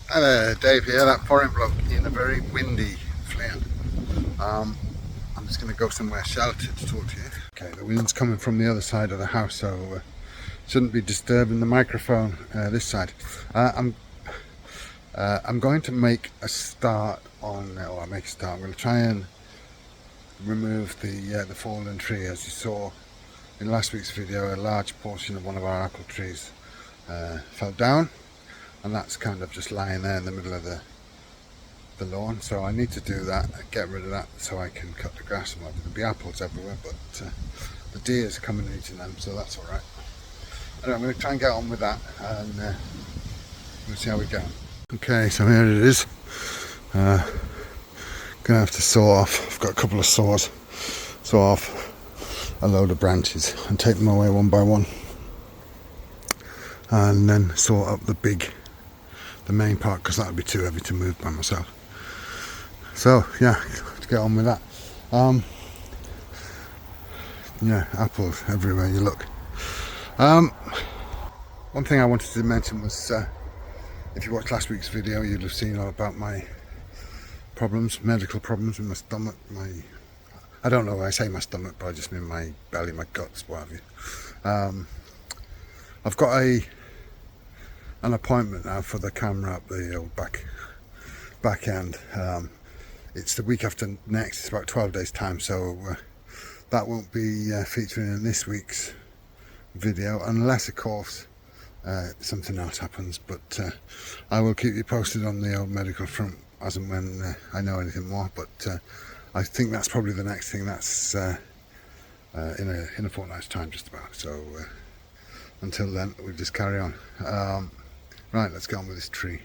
Hi there, Dave here, that foreign bloke in a very windy Flint. I'm just going to go somewhere sheltered to talk to you. Okay, the wind's coming from the other side of the house, so shouldn't be disturbing the microphone this side. I'm going to make a start on, or I'm going to try and remove the fallen tree. As you saw in last week's video, a large portion of one of our apple trees fell down, and that's kind of just lying there in the middle of the lawn, so I need to do that, get rid of that so I can cut the grass and whatever. There'll be apples everywhere, but the deer's coming and eating them, so that's alright. Anyway, I'm going to try and get on with that, and we'll see how we go. Okay, so here it is. Gonna have to saw off. I've got a couple of saws. Saw off a load of branches and take them away one by one, and then saw up the main part, because that would be too heavy to move by myself. So yeah, to get on with that. Yeah, apples everywhere you look. One thing I wanted to mention was, if you watched last week's video, you'd have seen all about my problems, medical problems with my stomach. I don't know why I say my stomach, but I just mean my belly, my guts, what have you. I've got an appointment now for the camera up the old back end. It's the week after next. It's about 12 days time, so that won't be featuring in this week's video, unless of course something else happens, but I will keep you posted on the old medical front as and when I know anything more. But I think that's probably the next thing. That's in a fortnight's time just about, so until then we'll just carry on. Right, let's get on with this tree.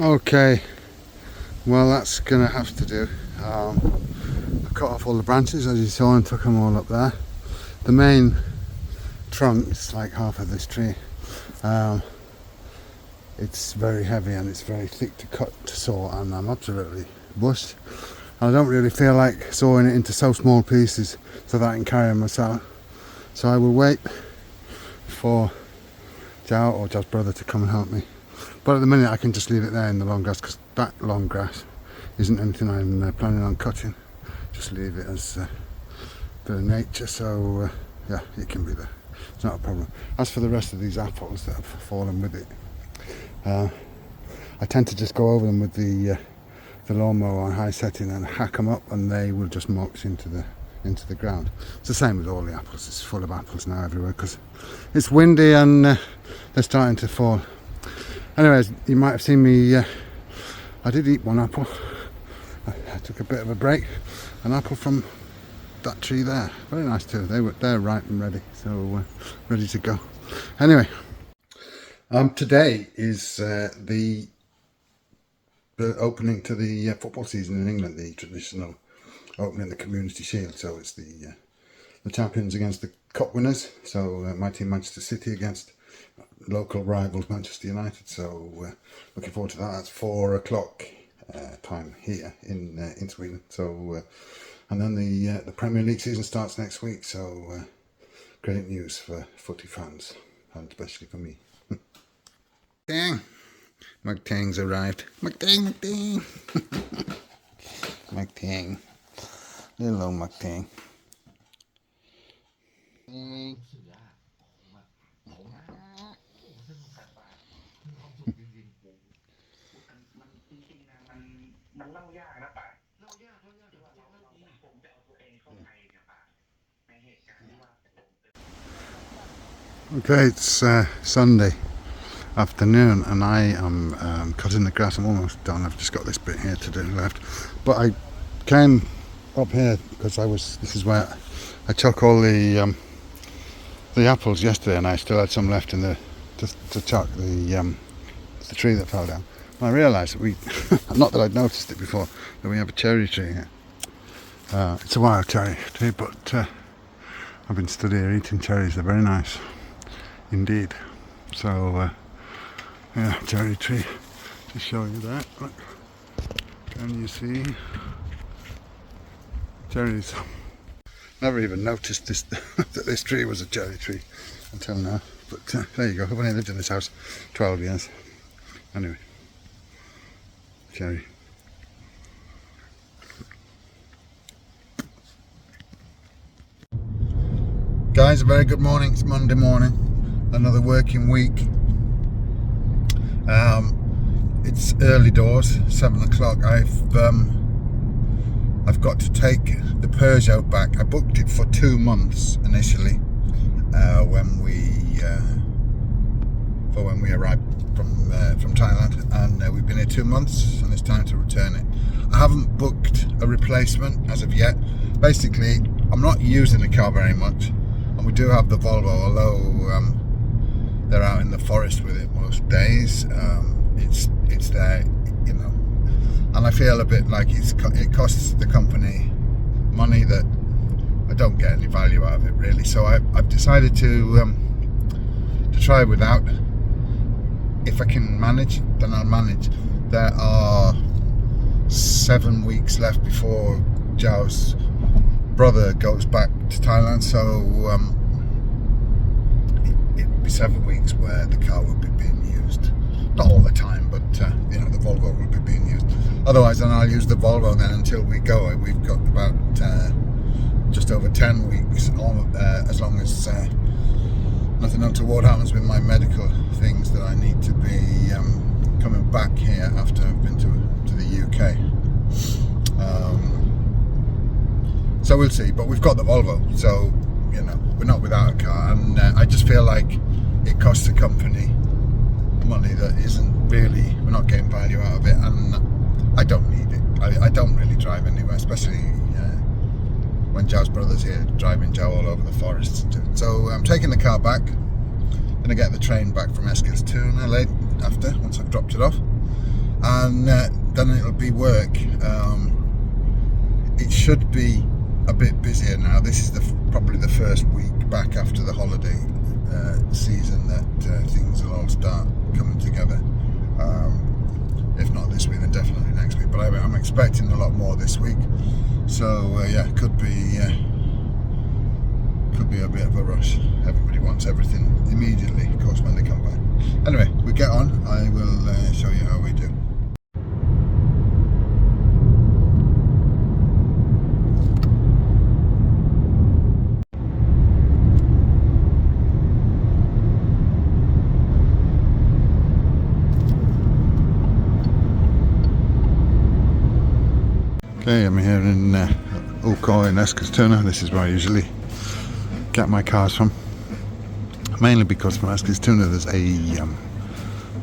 Okay, well that's gonna have to do. I cut off all the branches as you saw and took them all up there. The main trunk is like half of this tree. It's very heavy and it's very thick to cut to saw, and I'm absolutely bushed. I don't really feel like sawing it into so small pieces so that I can carry them myself. So I will wait for Joe or Joe's brother to come and help me. But at the minute I can just leave it there in the long grass, because that long grass isn't anything I'm planning on cutting. Just leave it as a bit of nature, so yeah, it can be there. It's not a problem. As for the rest of these apples that have fallen with it, I tend to just go over them with the lawnmower on high setting and hack them up, and they will just mulch into the ground. It's the same with all the apples. It's full of apples now everywhere because it's windy and they're starting to fall. Anyways, you might have seen me, I did eat one apple. I took a bit of a break. An apple from that tree there. Very nice too. They're ripe and ready, so ready to go. Anyway, today is the opening to the football season in England, the traditional opening the Community Shield. So it's the champions against the cup winners. So my team Manchester City against local rivals Manchester United, so looking forward to that. That's 4 o'clock time here in Sweden. So and then the Premier League season starts next week, so great news for footy fans, and especially for me. Dang, McTang's arrived. McTang. McTang, little old McTang. Okay, it's Sunday. afternoon, and I am cutting the grass. I'm almost done. I've just got this bit here to do left, but I came up here because this is where I took all the apples yesterday, and I still had some left in the to chuck the tree that fell down. And I realised that not that I'd noticed it before, that we have a cherry tree here. It's a wild cherry tree, but I've been stood here eating cherries. They're very nice indeed. So yeah, cherry tree. Just show you that. Look, can you see cherries? Never even noticed this that this tree was a cherry tree until now. But there you go. I've only lived in this house 12 years. Anyway, cherry. Guys, a very good morning. It's Monday morning, another working week. It's early doors, 7 o'clock. I've got to take the Peugeot back. I booked it for 2 months initially when we arrived from Thailand, and we've been here 2 months, and it's time to return it. I haven't booked a replacement as of yet. Basically, I'm not using the car very much, and we do have the Volvo, although they're out in the forest with it most days. It's there, you know, and I feel a bit like it costs the company money that I don't get any value out of it, really. So I've decided to try without. If I can manage, then I'll manage. There are 7 weeks left before Zhao's brother goes back to Thailand, so it'll be 7 weeks where the car will be being used. Not all the time, but you know, the Volvo will be being used. Otherwise, then I'll use the Volvo then until we go. We've got about just over 10 weeks, as long as nothing untoward happens with my medical things that I need to be coming back here after I've been to the UK. So we'll see, but we've got the Volvo, so you know, we're not without a car, and I just feel like it costs the company money that isn't really, we're not getting value out of it, and I don't need it. I don't really drive anywhere, especially when Zhao's brother's here, driving Zhao all over the forest. So I'm taking the car back. I'm going to get the train back from Eskilstuna late after, once I've dropped it off, and then it'll be work. It should be a bit busier now. This is probably the first week back after the holiday season that things will all start coming together. If not this week, then definitely next week. But I'm expecting a lot more this week. So yeah, could be a bit of a rush. Everybody wants everything immediately, of course, when they come back. Anyway, we get on. I will show you how we do. Okay, I'm here in Ukko in Eskilstuna. This is where I usually get my cars from, mainly because from Eskilstuna there's a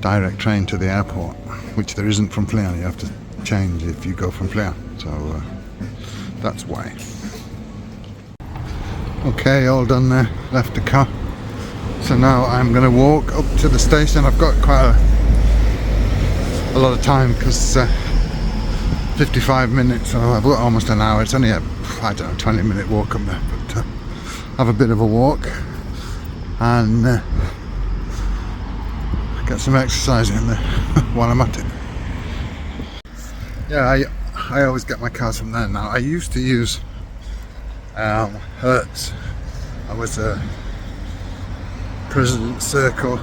direct train to the airport, which there isn't from Flea. You have to change if you go from Flea, so that's why. Okay, all done there, left the car, so now I'm going to walk up to the station. I've got quite a lot of time because 55 minutes, so I've got almost an hour. It's only a, I don't know, 20-minute walk up there, but have a bit of a walk and get some exercise in there while I'm at it. Yeah, I always get my cars from there now. I used to use Hertz. I was a President Circle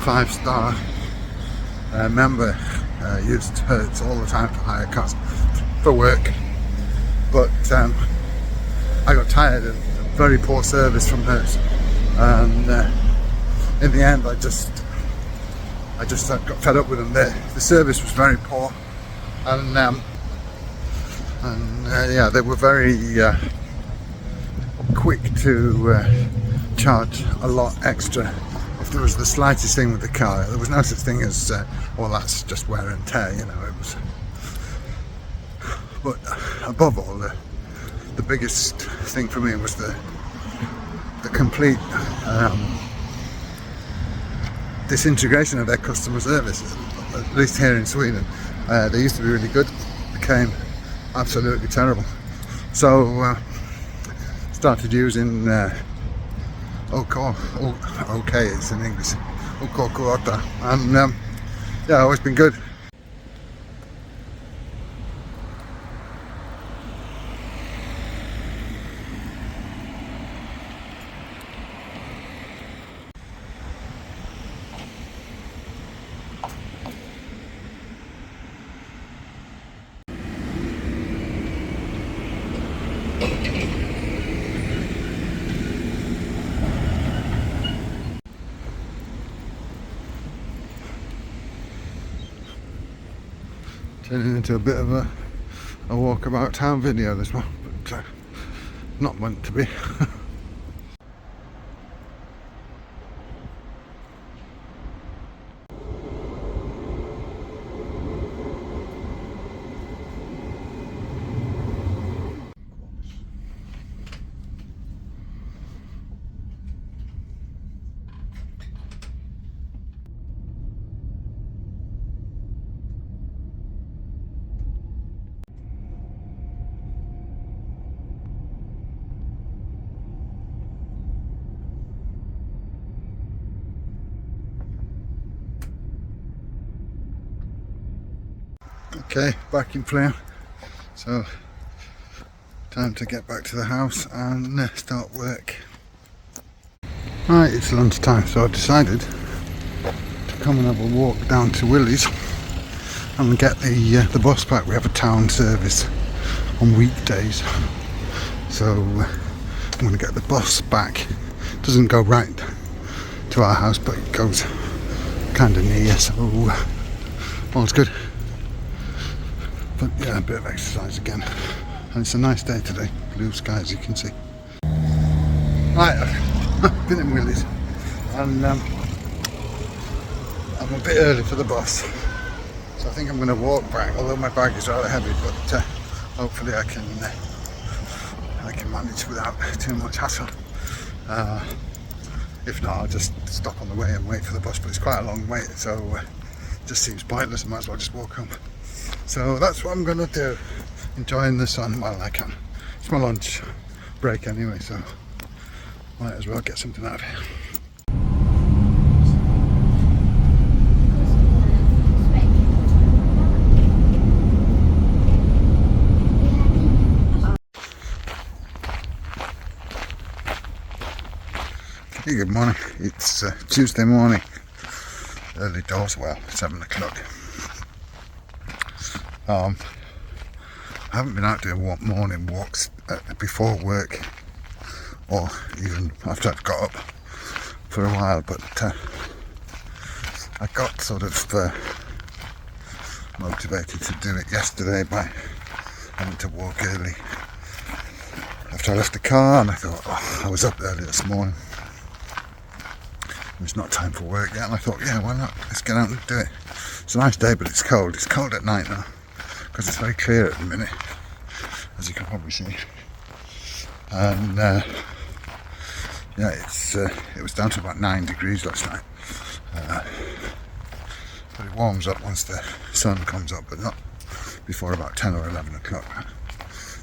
5-star member. Used Hertz all the time for hire cars for work, but I got tired of very poor service from Hertz, and in the end I just got fed up with them. The service was very poor, and yeah, they were very quick to charge a lot extra if there was the slightest thing with the car, there was no such thing as, well, that's just wear and tear, you know, it was. But above all, the biggest thing for me was the complete disintegration of their customer services, at least here in Sweden. They used to be really good, became absolutely terrible. So started using OK, it's in English, OK, and yeah, always been good. Turning into a bit of a walkabout town video this one, but not meant to be. Okay, back in flame, so time to get back to the house and start work. Right, it's lunchtime, so I decided to come and have a walk down to Willys and get the bus back. We have a town service on weekdays, so I'm going to get the bus back. It doesn't go right to our house, but it goes kind of near, so all's good. But yeah, a bit of exercise again, and it's a nice day today, blue sky as you can see. Right, I've been in Willys and I'm a bit early for the bus, so I think I'm going to walk back, although my bag is rather heavy, but hopefully I can manage without too much hassle. If not, I'll just stop on the way and wait for the bus, but it's quite a long wait, so it just seems pointless. I might as well just walk home. So that's what I'm going to do, enjoying the sun while I can. It's my lunch break anyway, so might as well get something out of it. Hey, good morning. It's Tuesday morning, early doors, well, 7 o'clock. I haven't been out doing morning walks before work or even after I've got up for a while, but I got sort of motivated to do it yesterday by having to walk early after I left the car, and I thought, oh, I was up early this morning, it's not time for work yet, and I thought, yeah, why not, let's get out and do it. It's a nice day, but it's cold at night now, because it's very clear at the minute, as you can probably see. And yeah, it was down to about 9 degrees last night, but it warms up once the sun comes up, but not before about 10 or 11 o'clock,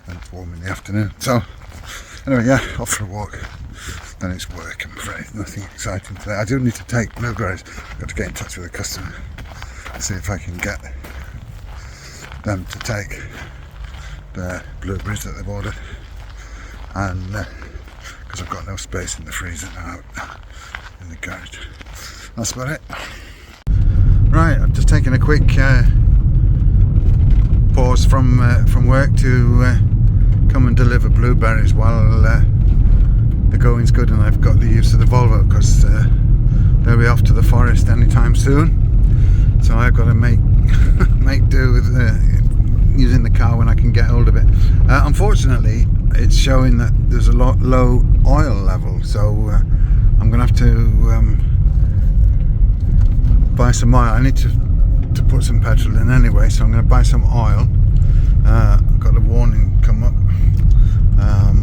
and it's warm in the afternoon. So anyway, yeah, off for a walk, then it's work, I'm afraid. Nothing exciting today. I do need to take blueberries. I've got to get in touch with a customer and see if I can get them to take the blueberries that they've ordered, and because I've got no space in the freezer now in the garage. That's about it. Right, I've just taken a quick pause from work to come and deliver blueberries while the going's good, and I've got the use of the Volvo because they'll be off to the forest anytime soon, so I've got to make do with using the car when I can get hold of it. Unfortunately, it's showing that there's a low oil level, so I'm going to have to buy some oil. I need to put some petrol in anyway, so I'm going to buy some oil. I've got a warning come up. I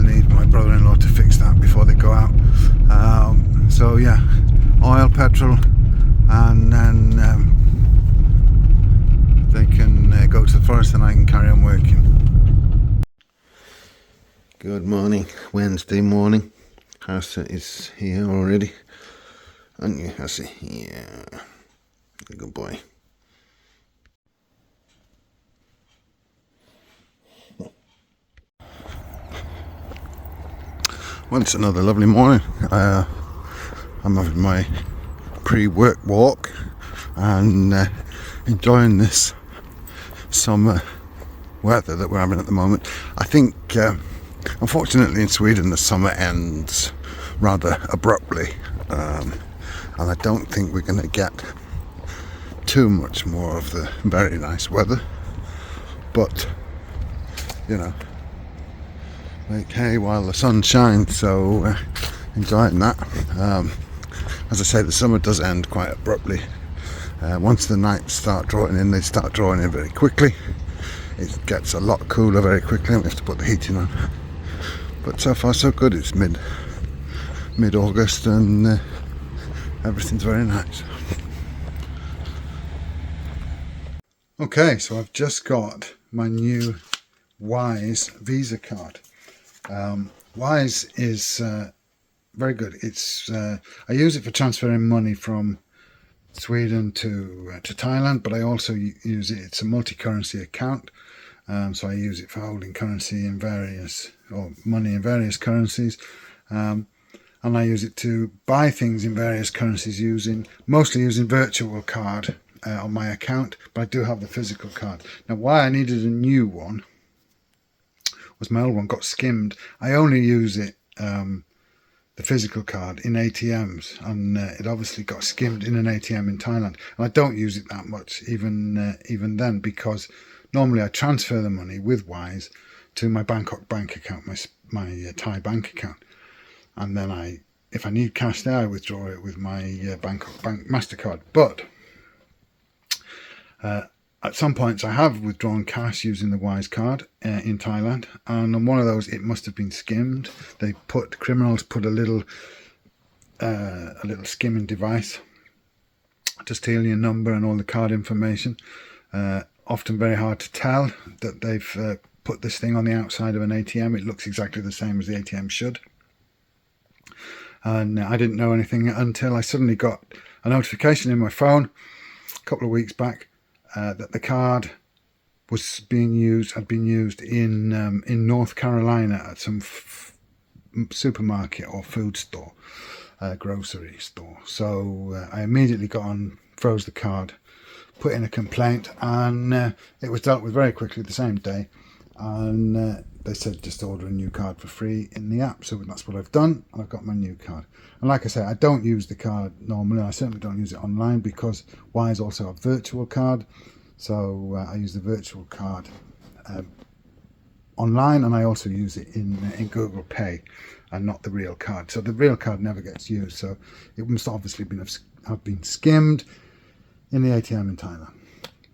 need my brother-in-law to fix that before they go out. So yeah, oil, petrol, and then they can go to the forest and I can carry on working. Good morning, Wednesday morning. Hassa is here already. Aren't you, Hassa? Yeah. Good boy. Well, it's another lovely morning. I'm having my pre-work walk and enjoying this summer weather that we're having at the moment. I think, unfortunately, in Sweden, the summer ends rather abruptly, and I don't think we're going to get too much more of the very nice weather. But, you know, make hay while the sun shines, so enjoying that. As I say, the summer does end quite abruptly. Once the nights start drawing in, they start drawing in very quickly. It gets a lot cooler very quickly and we have to put the heating on. But so far so good. It's mid-August and everything's very nice. Okay, so I've just got my new Wise Visa card. Wise is very good. It's I use it for transferring money from Sweden to Thailand, but I also use it. It's a multi-currency account, so I use it for holding currency in money in various currencies, and I use it to buy things in various currencies mostly using virtual card on my account. But I do have the physical card. Now, why I needed a new one was my old one got skimmed. I only use it, the physical card, in ATMs, and it obviously got skimmed in an ATM in Thailand. And I don't use it that much even then, because normally I transfer the money with Wise to my Bangkok bank account, my Thai bank account, and then if I need cash there, I withdraw it with my Bangkok bank MasterCard. But at some points I have withdrawn cash using the Wise card in Thailand, and on one of those it must have been skimmed. Criminals put a little skimming device to steal your number and all the card information. Often very hard to tell that they've put this thing on the outside of an ATM. It looks exactly the same as the ATM should. And I didn't know anything until I suddenly got a notification in my phone a couple of weeks back that the card had been used in North Carolina at some supermarket or food store, grocery store. So I immediately got on, froze the card, put in a complaint, and it was dealt with very quickly the same day. And they said just order a new card for free in the app. So that's what I've done, and I've got my new card. And like I say, I don't use the card normally. I certainly don't use it online, because Wise also have virtual card. So I use the virtual card online, and I also use it in Google Pay, and not the real card. So the real card never gets used. So it must obviously have been skimmed in the ATM in Thailand.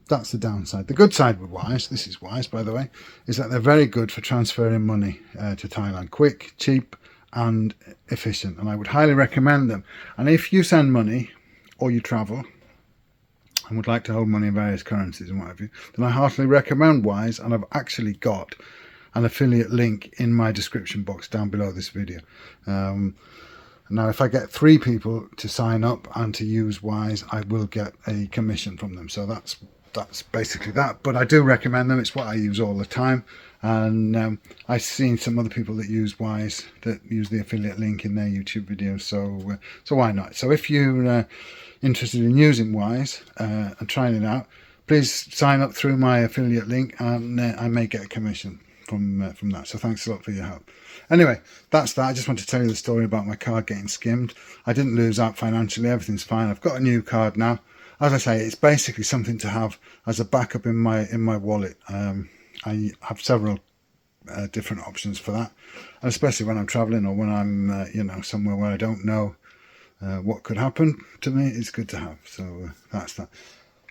That's the downside. The good side with Wise, this is Wise by the way, is that they're very good for transferring money to Thailand. Quick, cheap and efficient, and I would highly recommend them. And if you send money or you travel and would like to hold money in various currencies and what have you, then I heartily recommend Wise, and I've actually got an affiliate link in my description box down below this video. Now, if I get 3 people to sign up and to use Wise, I will get a commission from them. So that's basically that. But I do recommend them. It's what I use all the time. And I've seen some other people that use Wise that use the affiliate link in their YouTube videos. So why not? So if you're interested in using Wise and trying it out, please sign up through my affiliate link, and I may get a commission from that. So thanks a lot for your help. Anyway, that's that. I just want to tell you the story about my card getting skimmed. I didn't lose out financially. Everything's fine. I've got a new card now. As I say, it's basically something to have as a backup in my wallet. I have several different options for that, and especially when I'm traveling or when I'm somewhere where I don't know what could happen to me is good to have. So that's that.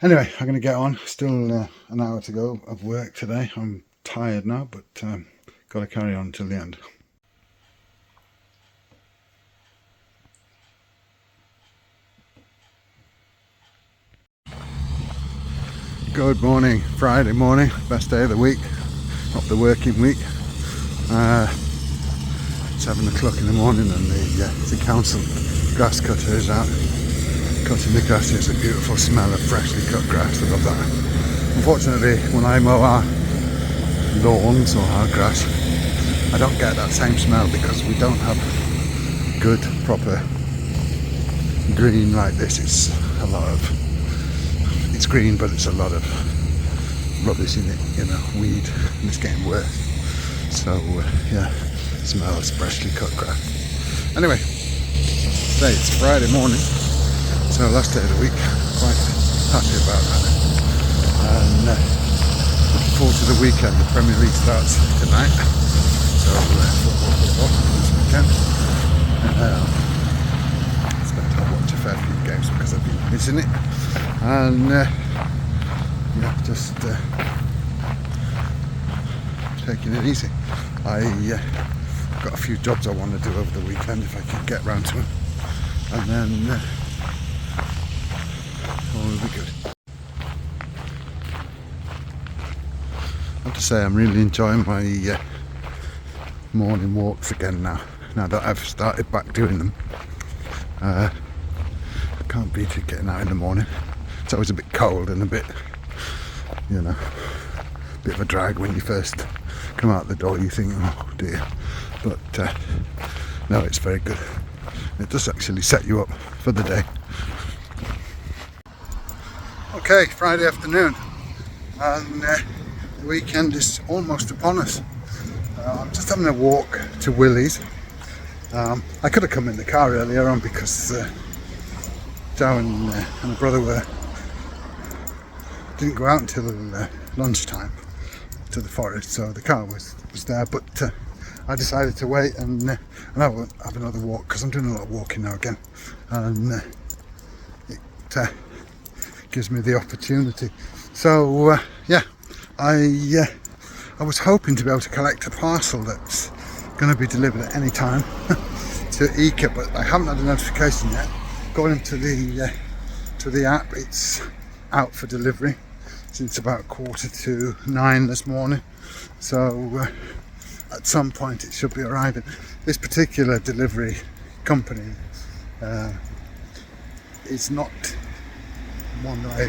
Anyway, I'm going to get on. Still an hour to go of work today. I'm tired now, but got to carry on till the end. Good morning, Friday morning, best day of the week, not the working week. It's 7 o'clock in the morning and the council grass cutter is out cutting the grass. It's a beautiful smell of freshly cut grass. I love that. Unfortunately, when I mow our lawns or our grass, I don't get that same smell because we don't have good proper green like this. It's green, but it's a lot of rubbish in it, weed, and it's getting worse. So yeah, it smells freshly cut grass. Anyway, today it's Friday morning, so last day of the week. Quite happy about that, and looking forward to the weekend. The Premier League starts tonight, so football this weekend. Expect I'll watch a fair few games because I've been missing it. And just taking it easy. I got a few jobs I want to do over the weekend if I can get round to them, and then all will be good. I have to say I'm really enjoying my morning walks again now that I've started back doing them. I can't beat it getting out in the morning. It's always a bit cold and a bit, bit of a drag when you first come out the door. You think, oh dear, but no, it's very good. It does actually set you up for the day. Okay, Friday afternoon, and the weekend is almost upon us. I'm just having a walk to Willie's. I could have come in the car earlier on because Joe and my brother didn't go out until lunchtime to the forest, so the car was there, but I decided to wait and I will have another walk because I'm doing a lot of walking now again, and it gives me the opportunity. So yeah, I was hoping to be able to collect a parcel that's going to be delivered at any time to Ika, but I haven't had a notification yet. Going to the app, it's out for delivery since about 9:15 this morning, so at some point it should be arriving. This particular delivery company is not one that I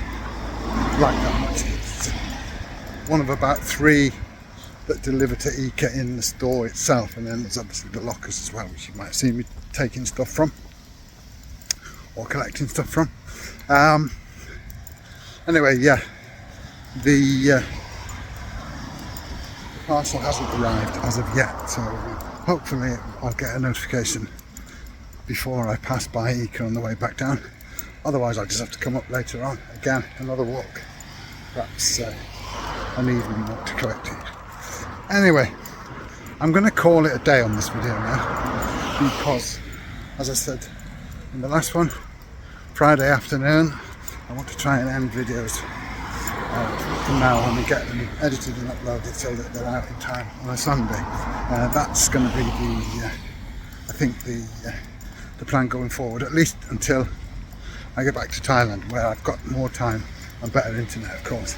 like that much. It's one of about 3 that deliver to Ika in the store itself, and then there's obviously the lockers as well, which you might see me taking stuff from or collecting stuff from. Anyway, yeah, the parcel hasn't arrived as of yet, so hopefully I'll get a notification before I pass by Ika on the way back down. Otherwise I'll just have to come up later on. Again, another walk, perhaps an evening walk to collect it. Anyway, I'm going to call it a day on this video now, because as I said in the last one, Friday afternoon, I want to try and end videos from now on and get them edited and uploaded so that they're out in time on a Sunday. That's going to be I think the plan going forward, at least until I get back to Thailand, where I've got more time and better internet, of course.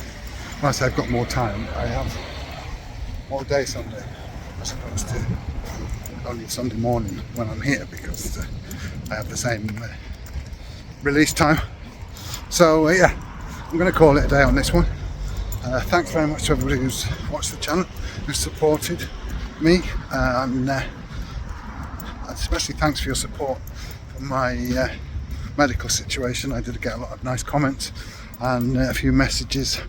When I say I've got more time, I have all day Sunday as opposed to only Sunday morning when I'm here, because I have the same release time. So yeah, I'm going to call it a day on this one. Thanks very much to everybody who's watched the channel, who's supported me, and especially thanks for your support for my medical situation. I did get a lot of nice comments and a few messages,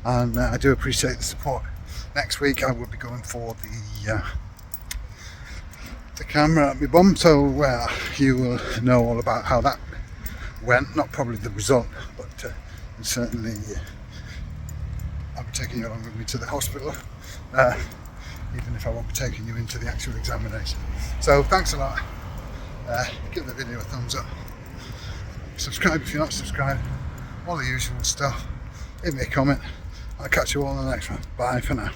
and I do appreciate the support. Next week I will be going for the camera at my bum, so you will know all about how that went. Not probably the result, but certainly I'll be taking you along with me to the hospital, even if I won't be taking you into the actual examination. So thanks a lot. Give the video a thumbs up. Subscribe if you're not subscribed. All the usual stuff. Leave me a comment. I'll catch you all in the next one. Bye for now.